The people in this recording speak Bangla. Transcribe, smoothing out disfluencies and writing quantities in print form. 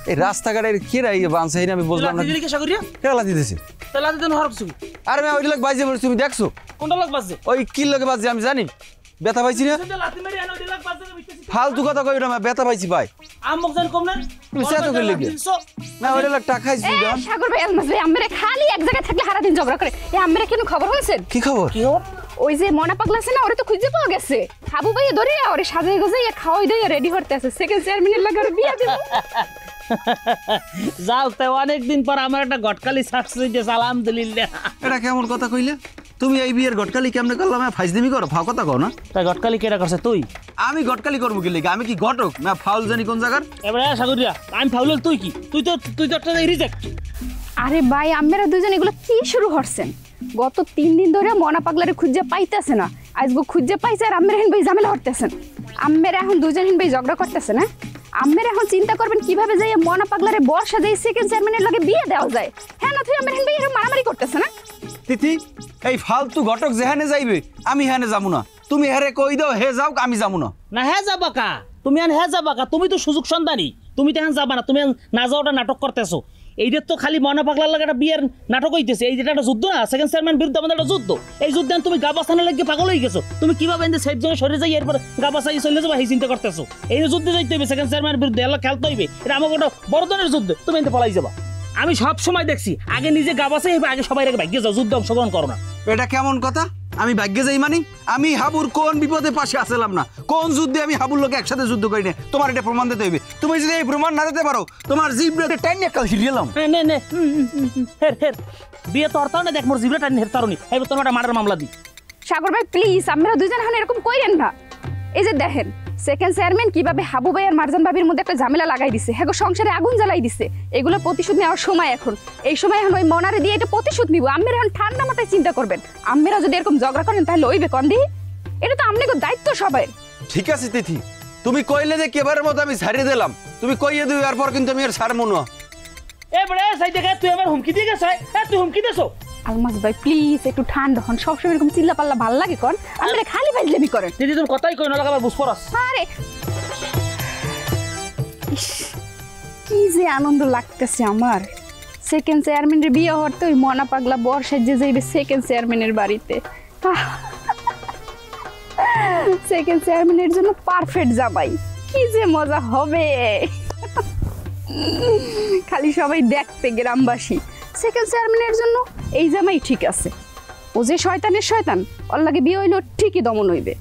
এই রাস্তাঘাটের কে রাই বানছে আমি বুঝলাম না দিদি কে সাগরিয়া কে লাতি দিছে তা লাতি দেন হরপ সুবি আরে আমি ওইটা বাজে বলছি তুমি দেখছো কোনটা লাগ বাজছে ওই কি লাগে বাজে আমি জানি ব্যথা পাইছি না লাতি মারি আনো লাগ বাজছে বিতেছি ফালতু কথা কই না ব্যথা পাইছি ভাই আমক জান কম না তুমি সেতো করে লাগি না ওইটা লাগ টাকা খাইছি এ সাগর ভাই আলমাস ভাই আমরা খালি এক জায়গায় থাকলে সারা দিন ঝগড়া করে এ আমরা কেন খবর হইছেন কি খবর কি খবর ওই যে মনা পাগলা আছে না ওরে তো খুঁজে পাওয়া গেছে হাবু ভাই ধরে ওরে সাজাই গোজাই খাওয়াই দিয়ে রেডি করতে আছে সেকেন্ড চেয়ারম্যানের লাগে ওরে বিয়া দেব যাও তাই অনেকদিন পর আমার একটা গটকালি সাকসেস হইছে আলহামদুলিল্লাহ এটা কেমন কথা কইলে তুমি এই বিয়ের গটকালি কেমনে করলাম ফাইজদিমি করো ফাও কথা কও না তাই গটকালি কেডা করছে তুই আমি গটকালি করবো কি লেগে আমি কি ঘটক না ফাউল জানি কোন জায়গার এবারে সাগরিয়া আমি ফাউল তুই কি তুই তো একটা রিজেক্ট আরে ভাই আমরা দুজন এগুলো কি শুরু করছেন গত 3 দিন ধরে মনা পাগলারে খুঁজে পাইতেছে না আজগো খুঁজে পাইছে আর আমরা হেন ভাই ঝামেলা করতেছেন আমরা এখন দুজন হেন ভাই ঝগড়া করতেছে না আমরা এখন চিন্তা করবেন কিভাবে যাই মনা পাগলারে বর্ষা যাই সেকেন্ড চেয়ারম্যানের লগে বিয়ে দেওয়া যায় হ্যাঁ না তুই আমরা হেন ভাই এরকম মারামারি করতেছে না তিথি এই ফালতু ঘটক যেখানে যাইবে আমি হেনে যাবো না তুমি হেরে কই দাও হে যাও আমি যাবো না না হ্যাঁ যাবা কা তুমি আন হ্যাঁ যাবা কা তুমি তো সুযোগ সন্ধানী তুমি তো এখন যাবা না তুমি না যাওয়াটা নাটক করতেছো এইটা তো খালি মনা পাগলার লাগে একটা বিয়ের নাটক হইতেছে এই যেটা একটা যুদ্ধ না সেকেন্ড চেয়ারম্যান বিরুদ্ধে আমাদের একটা যুদ্ধ এই যুদ্ধে তুমি গাবাসানা লাগিয়ে পাগল হয়ে গেছো তুমি কিভাবে এনে সেফ জোনে সরে যাই এরপর গাবাসাই চলে যাবো এই চিন্তা করতেছো এই যুদ্ধে যাইতে হইবে সেকেন্ড চেয়ারম্যানের বিরুদ্ধে এলা খেলতে হইবে এটা আমাকে একটা বড় ধরনের যুদ্ধ তুমি এনতে পলাই যাবা আমি সব সময় দেখছি আগে নিজে গাবাসাই হইবে আগে সবাই আগে ভাগ্যে যাও যুদ্ধে অংশগ্রহণ করো না এটা কেমন কথা আমি ভাগ্যে যাই মানি আমি হাবুর কোন বিপদে পাশে আসলাম না কোন যুদ্ধে আমি হাবুর লোকে একসাথে যুদ্ধ করি না তোমার এটা প্রমাণ দিতে হইবে তুমি যদি এই প্রমাণ না দিতে পারো তোমার জিব্রাতে টাইন নিয়ে কাল হিরিয়েলাম নে নে হের হের বিয়ে তো অর্থাও না দেখ মোর জিবরা টাইন হেরতারনি এই তোমার একটা মার্ডার মামলা দি সাগর ভাই প্লিজ আমরা দুজন এখন এরকম কইরেন না এই যে দেখেন সেকেন্ড চেয়ারম্যান কিভাবে হাবু ভাই আর মারজান ভাবির মধ্যে একটা ঝামেলা লাগাই দিছে হ্যাঁ সংসারে আগুন জ্বালাই দিছে এগুলোর প্রতিশোধ নেওয়ার সময় এখন এই সময় এখন ওই মনারে দিয়ে এটা প্রতিশোধ নিব আমরা এখন ঠান্ডা মাথায় চিন্তা করবেন আমরা যদি এরকম ঝগড়া করেন তাহলে ওইবে কন্দি এটা তো আপনাকে দায়িত্ব সবাই ঠিক আছে তিথি তুমি কইলে যে কেবারের মতো আমি ছাড়িয়ে দিলাম তুমি কইয়ে দিও এরপর কিন্তু আমি আর ছাড়বো না এ বড় সাই দেখে তুই আমার হুমকি দিয়ে গেছ তুই হুমকি দেছো আলমাস ভাই প্লিজ একটু ঠান্ডা হন সবসময় এরকম চিল্লা পাল্লা ভাল লাগে কোন আমরা খালি ফাইজলামি করেন দিদি তোর কথাই কই না লাগাবার বুঝপরাস আরে কি যে আনন্দ লাগতেছে আমার সেকেন্ড চেয়ারম্যানের বিয়ে হতে ওই মনা পাগলা বর্ষায় যে যাইবে সেকেন্ড চেয়ারম্যানের বাড়িতে সেকেন্ড চেয়ারম্যানের জন্য পারফেক্ট জামাই কি যে মজা হবে খালি সবাই দেখতে গ্রামবাসী সেকেন্ড চেয়ারম্যানের জন্য এই জামাই ঠিক আছে ও যে শয়তানের শয়তান ওর লাগে বিয়ে হইলো ঠিকই দমন হইবে